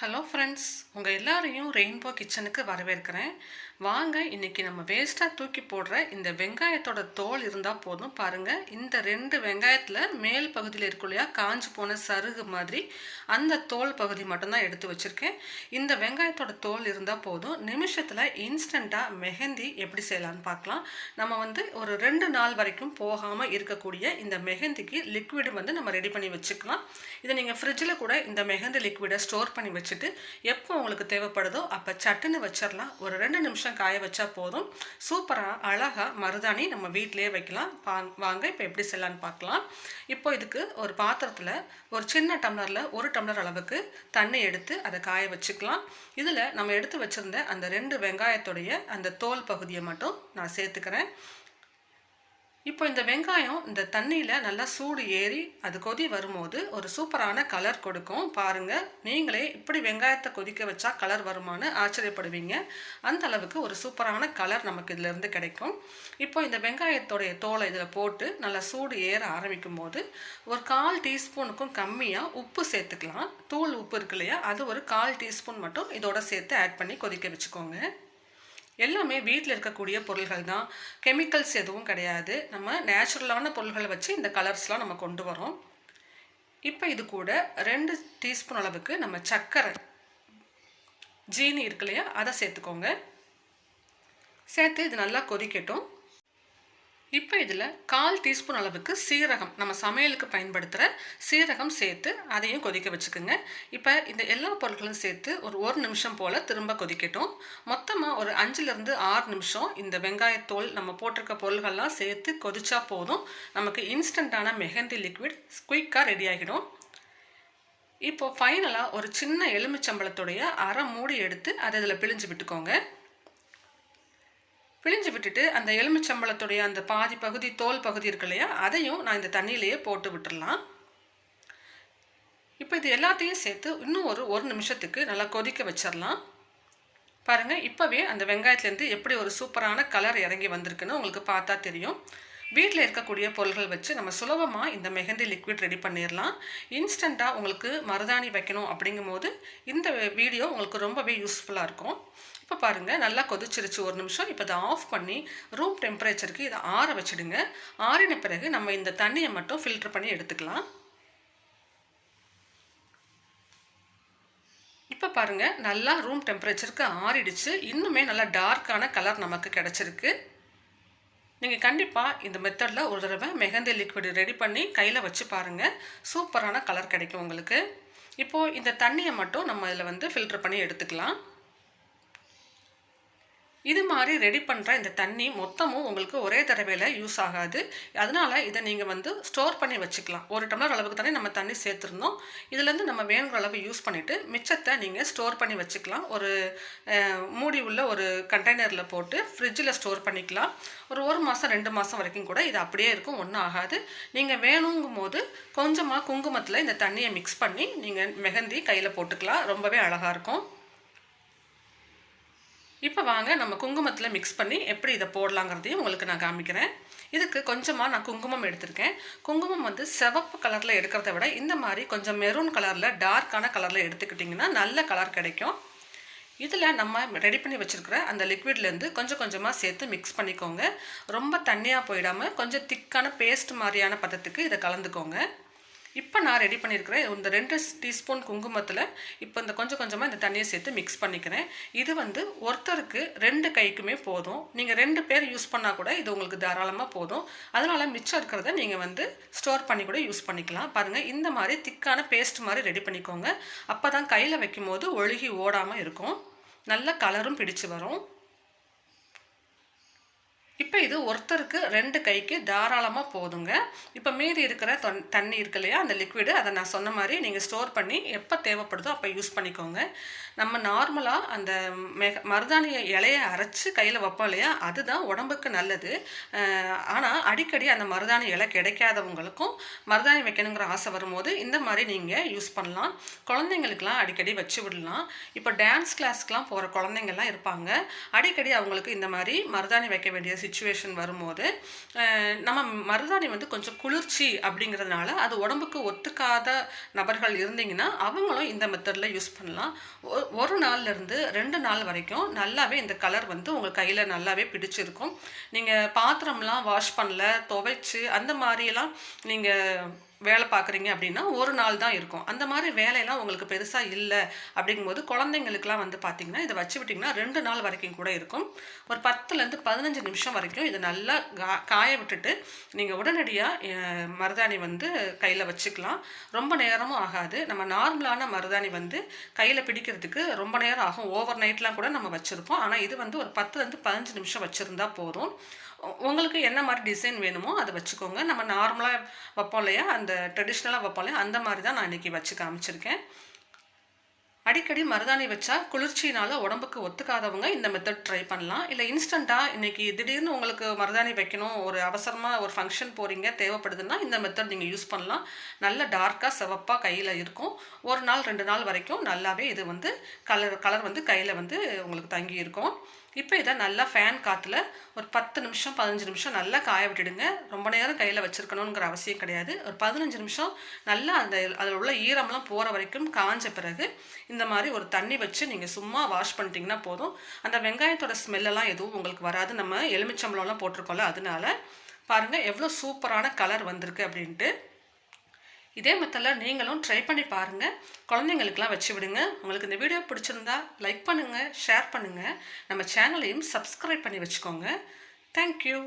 Hello friends, உங்கள் எல்லாரையும் rainbow கிச்சனுக்கு வரவேற்கிறேன். வாங்க, இன்றைக்கி நம்ம வேஸ்ட்டாக தூக்கி போடுற இந்த வெங்காயத்தோட தோல் இருந்தால் போதும். பாருங்கள், இந்த 2 வெங்காயத்தில் மேல் பகுதியில் இருக்கும் இல்லையா, காஞ்சு போன சருகு மாதிரி அந்த தோல் பகுதி மட்டும்தான் எடுத்து வச்சுருக்கேன். இந்த வெங்காயத்தோட தோல் இருந்தால் போதும். நிமிஷத்தில் இன்ஸ்டண்ட்டாக மெஹந்தி எப்படி செய்யலான்னு பார்க்கலாம். நம்ம ஒரு 2 நாள் வரைக்கும் போகாமல் இருக்கக்கூடிய இந்த மெஹந்திக்கு லிக்விடு நம்ம ரெடி பண்ணி வச்சுக்கலாம். இதை நீங்கள் ஃப்ரிட்ஜில் கூட இந்த மெஹந்தி லிக்விடை ஸ்டோர் பண்ணி வச்சுட்டு எப்போ உங்களுக்கு தேவைப்படுதோ அப்போ சட்டுன்னு வச்சிடலாம். ஒரு 2 நிமிஷம் காய வச்சா போதும். சூப்பராக அழகாக மருதாணி நம்ம வீட்டிலேயே வைக்கலாம். வாங்க இப்போ எப்படி செய்யலான்னு பார்க்கலாம். இப்போ இதுக்கு ஒரு பாத்திரத்தில் ஒரு சின்ன டம்ளரில் 1 டம்ளர் அளவுக்கு தண்ணி எடுத்து அதை காய வச்சுக்கலாம். இதில் நம்ம எடுத்து வச்சுருந்த அந்த 2 வெங்காயத்துடைய அந்த தோல் பகுதியை மட்டும் நான் சேர்த்துக்கிறேன். இப்போ இந்த வெங்காயம் இந்த தண்ணியில் நல்லா சூடு ஏறி அது கொதி வரும்போது ஒரு சூப்பரான கலர் கொடுக்கும். பாருங்கள், நீங்களே இப்படி வெங்காயத்தை கொதிக்க வச்சா கலர் வருமானு ஆச்சரியப்படுவீங்க. அந்த அளவுக்கு ஒரு சூப்பரான கலர் நமக்கு இதிலேருந்து கிடைக்கும். இப்போ இந்த வெங்காயத்தோடைய தோலை இதில் போட்டு நல்லா சூடு ஏற ஆரம்பிக்கும் போது ஒரு 1/4 டீஸ்பூனுக்கும் கம்மியாக உப்பு சேர்த்துக்கலாம். தூள் உப்பு இருக்கு இல்லையா, அது ஒரு 1/4 டீஸ்பூன் மட்டும் இதோட சேர்த்து ஆட் பண்ணி கொதிக்க வச்சுக்கோங்க. எல்லாமே வீட்டில் இருக்கக்கூடிய பொருள்கள் தான், கெமிக்கல்ஸ் எதுவும் கிடையாது. நம்ம நேச்சுரலான பொருள்களை வச்சு இந்த கலர்ஸ்லாம் நம்ம கொண்டு வரோம். இப்போ இது கூட 2 டீஸ்பூன் அளவுக்கு நம்ம சர்க்கரை, ஜீனி இருக்கு இல்லையா, அதை சேர்த்துக்கோங்க. சேர்த்து இது நல்லா கொதிக்கட்டும். இப்போ இதில் 1/4 டீஸ்பூன் அளவுக்கு சீரகம், நம்ம சமையலுக்கு பயன்படுத்துகிற சீரகம் சேர்த்து அதையும் கொதிக்க வச்சுக்கோங்க. இப்போ இந்த எல்லா பொருட்களும் சேர்த்து ஒரு 1 நிமிஷம் போல் திரும்ப கொதிக்கட்டும். மொத்தமாக ஒரு 5லேருந்து 6 நிமிஷம் இந்த வெங்காயத்தோல் நம்ம போட்டிருக்க பொருள்கள்லாம் சேர்த்து கொதிச்சா போதும். நமக்கு இன்ஸ்டண்ட்டான மெஹந்தி லிக்விட் குயிக்காக ரெடி ஆகிடும். இப்போது ஃபைனலாக ஒரு சின்ன எலுமிச்சம்பழத்துடைய அரை மூடி எடுத்து அதை இதில் பிழிஞ்சு விட்டுக்கோங்க. பிழிஞ்சு விட்டுட்டு அந்த எலுமிச்சம்பழத்துடைய அந்த பாதி பகுதி தோல் பகுதி இருக்கு இல்லையா, அதையும் நான் இந்த தண்ணியிலேயே போட்டு விட்டுடலாம். இப்போ இது எல்லாத்தையும் சேர்த்து இன்னும் ஒரு நிமிஷத்துக்கு நல்லா கொதிக்க வச்சிடலாம். பாருங்கள், இப்போவே அந்த வெங்காயத்துலேருந்து எப்படி ஒரு சூப்பரான கலர் இறங்கி வந்திருக்குன்னு உங்களுக்கு பார்த்தா தெரியும். வீட்டில் இருக்கக்கூடிய பொருள்கள் வச்சு நம்ம சுலபமாக இந்த மெஹந்தி லிக்விட் ரெடி பண்ணிடலாம். இன்ஸ்டண்ட்டாக உங்களுக்கு மருதாணி வைக்கணும் அப்படிங்கும் போது இந்த வீடியோ உங்களுக்கு ரொம்பவே யூஸ்ஃபுல்லாக இருக்கும். இப்போ பாருங்கள், நல்லா கொதிச்சிருச்சு 1 நிமிஷம். இப்போ இதை ஆஃப் பண்ணி ரூம் டெம்பரேச்சருக்கு இதை ஆற வச்சுடுங்க. ஆறின பிறகு நம்ம இந்த தண்ணியை மட்டும் ஃபில்டர் பண்ணி எடுத்துக்கலாம். இப்போ பாருங்கள், நல்லா ரூம் டெம்பரேச்சருக்கு ஆறிடுச்சு. இன்னுமே நல்லா டார்க்கான கலர் நமக்கு கிடச்சிருக்கு. நீங்கள் கண்டிப்பாக இந்த மெத்தடில் ஒரு தடவை மெஹந்தி லிக்விட் ரெடி பண்ணி கையில் வச்சு பாருங்கள். சூப்பரான கலர் கிடைக்கும் உங்களுக்கு. இப்போது இந்த தண்ணியை மட்டும் நம்ம இதில் ஃபில்டர் பண்ணி எடுத்துக்கலாம். இது மாதிரி ரெடி பண்ணுற இந்த தண்ணி மொத்தமும் உங்களுக்கு ஒரே தடவையில் யூஸ் ஆகாது. அதனால் இதை நீங்கள் ஸ்டோர் பண்ணி வச்சுக்கலாம். 1 டம்ளர் அளவுக்கு தானே நம்ம தண்ணி சேர்த்துருந்தோம். இதுலேருந்து நம்ம வேணுங்கிற அளவு யூஸ் பண்ணிவிட்டு மிச்சத்தை நீங்கள் ஸ்டோர் பண்ணி வச்சுக்கலாம். ஒரு மூடி உள்ள ஒரு கண்டெய்னரில் போட்டு ஃப்ரிட்ஜில் ஸ்டோர் பண்ணிக்கலாம். ஒரு 1 மாதம் 2 மாதம் வரைக்கும் கூட இது அப்படியே இருக்கும், ஒன்றும் ஆகாது. நீங்கள் வேணுங்கும் போது கொஞ்சமாக குங்குமத்தில் இந்த தண்ணியை மிக்ஸ் பண்ணி நீங்கள் மெஹந்தி கையில் போட்டுக்கலாம். ரொம்பவே அழகாக இருக்கும். இப்போ வாங்க, நம்ம குங்குமத்தில் மிக்ஸ் பண்ணி எப்படி இதை போடலாங்கிறதையும் உங்களுக்கு நான் காமிக்கிறேன். இதுக்கு கொஞ்சமாக நான் குங்குமம் எடுத்திருக்கேன். குங்குமம் சிவப்பு கலரில் எடுக்கிறத விட இந்த மாதிரி கொஞ்சம் மெரூன் கலரில் டார்க்கான கலரில் எடுத்துக்கிட்டிங்கன்னா நல்ல கலர் கிடைக்கும். இதில் நம்ம ரெடி பண்ணி வச்சுருக்கிற அந்த லிக்விட்லேருந்து கொஞ்சம் கொஞ்சமாக சேர்த்து மிக்ஸ் பண்ணிக்கோங்க. ரொம்ப தண்ணியாக போயிடாமல் கொஞ்சம் திக்கான பேஸ்ட் மாதிரியான பதத்துக்கு இதை கலந்துக்கோங்க. இப்போ நான் ரெடி பண்ணியிருக்கிறேன் இந்த 2 டீஸ்பூன் குங்குமத்தில் இப்போ இந்த கொஞ்சம் கொஞ்சமாக இந்த தண்ணியை சேர்த்து மிக்ஸ் பண்ணிக்கிறேன். இது ஒருத்தருக்கு 2 கைக்குமே போதும். நீங்கள் 2 பேர் யூஸ் பண்ணால் கூட இது உங்களுக்கு தாராளமாக போதும். அதனால் மிச்சம் இருக்கிறத நீங்கள் ஸ்டோர் பண்ணி கூட யூஸ் பண்ணிக்கலாம். பாருங்கள், இந்த மாதிரி திக்கான பேஸ்ட் மாதிரி ரெடி பண்ணிக்கோங்க. அப்போ தான் கையில் வைக்கும் போது ஒழுகி ஓடாமல் இருக்கும். நல்ல கலரும் பிடிச்சு வரும். இப்போ இது ஒருத்தருக்கு 2 கைக்கு தாராளமாக போதுங்க. இப்போ மீதி இருக்கிற தண்ணி இருக்கு இல்லையா, அந்த லிக்விடு, அதை நான் சொன்ன மாதிரி நீங்கள் ஸ்டோர் பண்ணி எப்போ தேவைப்படுதோ அப்போ யூஸ் பண்ணிக்கோங்க. நம்ம நார்மலாக அந்த மருதாணி இலையை அரைச்சி கையில் வைப்போம் இல்லையா, அதுதான் உடம்புக்கு நல்லது. ஆனால் அடிக்கடி அந்த மருதாணி இலை கிடைக்காதவங்களுக்கும் மருதாணி வைக்கணுங்கிற ஆசை வரும்போது இந்த மாதிரி நீங்கள் யூஸ் பண்ணலாம். குழந்தைங்களுக்கெலாம் அடிக்கடி வச்சு விடலாம். இப்போ டான்ஸ் கிளாஸ்க்கெலாம் போகிற குழந்தைங்கள்லாம் இருப்பாங்க. அடிக்கடி அவங்களுக்கு இந்த மாதிரி மருதாணி வைக்க வேண்டிய சிச்சுவேஷன் வரும்போது நம்ம மருதாணி வந்து கொஞ்சம் குளிர்ச்சி அப்படிங்கிறதுனால அது உடம்புக்கு ஒத்துக்காத நபர்கள் இருந்தீங்கன்னா அவங்களும் இந்த மெத்தடில் யூஸ் பண்ணலாம். ஒரு நாள்லேருந்து 2 நாள் வரைக்கும் நல்லாவே இந்த கலர் வந்து உங்கள் கையில் நல்லாவே பிடிச்சிருக்கும். நீங்கள் பாத்திரம்லாம் வாஷ் பண்ணல, துவைச்சு அந்த மாதிரியெல்லாம் நீங்கள் வேலை பார்க்குறீங்க அப்படின்னா ஒரு நாள் தான் இருக்கும். அந்த மாதிரி வேலையெல்லாம் உங்களுக்கு பெருசாக இல்லை அப்படிங்கும்போது குழந்தைங்களுக்குலாம் வந்து பார்த்திங்கன்னா இதை வச்சு விட்டிங்கன்னா 2 நாள் வரைக்கும் கூட இருக்கும். ஒரு 10லேருந்து 15 நிமிஷம் வரைக்கும் இதை நல்லா காய விட்டுட்டு நீங்கள் உடனடியாக மருதாணி வந்து கையில் வச்சுக்கலாம். ரொம்ப நேரமும் ஆகாது. நம்ம நார்மலான மருதாணி வந்து கையில் பிடிக்கிறதுக்கு ரொம்ப நேரம் ஆகும். ஓவர் நைட்லாம் கூட நம்ம வச்சுருப்போம். ஆனால் இது வந்து ஒரு 10லேருந்து 15 நிமிஷம் வச்சுருந்தா போதும். உங்களுக்கு என்ன மாதிரி டிசைன் வேணுமோ அதை வச்சுக்கோங்க. நம்ம நார்மலாக வைப்போம் இல்லையா, அந்த ட்ரெடிஷ்னலாக வைப்போம் இல்லையா, அந்த மாதிரி தான் நான் இன்றைக்கி வச்சு காமிச்சிருக்கேன். அடிக்கடி மருதாணி வச்சா குளிர்ச்சியினால் உடம்புக்கு ஒத்துக்காதவங்க இந்த மெத்தட் ட்ரை பண்ணலாம். இல்லை இன்ஸ்டண்ட்டாக இன்றைக்கி திடீர்னு உங்களுக்கு மருதாணி வைக்கணும், ஒரு அவசரமாக ஒரு ஃபங்க்ஷன் போகிறீங்க, தேவைப்படுதுன்னா இந்த மெத்தட் நீங்கள் யூஸ் பண்ணலாம். நல்ல டார்க்காக சிவப்பாக கையில் இருக்கும். ஒரு நாள் 2 நாள் வரைக்கும் நல்லாவே இது வந்து கலர் வந்து கையில் வந்து உங்களுக்கு தங்கி இருக்கும். இப்போ இதை நல்லா ஃபேன் காற்றுல ஒரு 10 நிமிஷம் 15 நிமிஷம் நல்லா காய விட்டுடுங்க. ரொம்ப நேரம் கையில் வச்சுருக்கணுங்கிற அவசியம் கிடையாது. ஒரு 15 நிமிஷம் நல்லா அதில் உள்ள ஈரம்லாம் போகிற வரைக்கும் காஞ்ச பிறகு இந்த மாதிரி ஒரு தண்ணி வச்சு நீங்கள் சும்மா வாஷ் பண்ணிட்டீங்கன்னா போதும். அந்த வெங்காயத்தோட ஸ்மெல்லெல்லாம் எதுவும் உங்களுக்கு வராது. நம்ம எலுமிச்சம்பழம்லாம் போட்டிருக்கோம்ல, அதனால பாருங்கள் எவ்வளோ சூப்பரான கலர் வந்திருக்கு அப்படின்ட்டு. இதே மெத்தடில் நீங்களும் ட்ரை பண்ணி பாருங்கள். குழந்தைங்களுக்கெல்லாம் வச்சு விடுங்க. உங்களுக்கு இந்த வீடியோ பிடிச்சிருந்தா லைக் பண்ணுங்கள், ஷேர் பண்ணுங்கள். நம்ம சேனலையும் சப்ஸ்கிரைப் பண்ணி வச்சுக்கோங்க. தேங்க்யூ.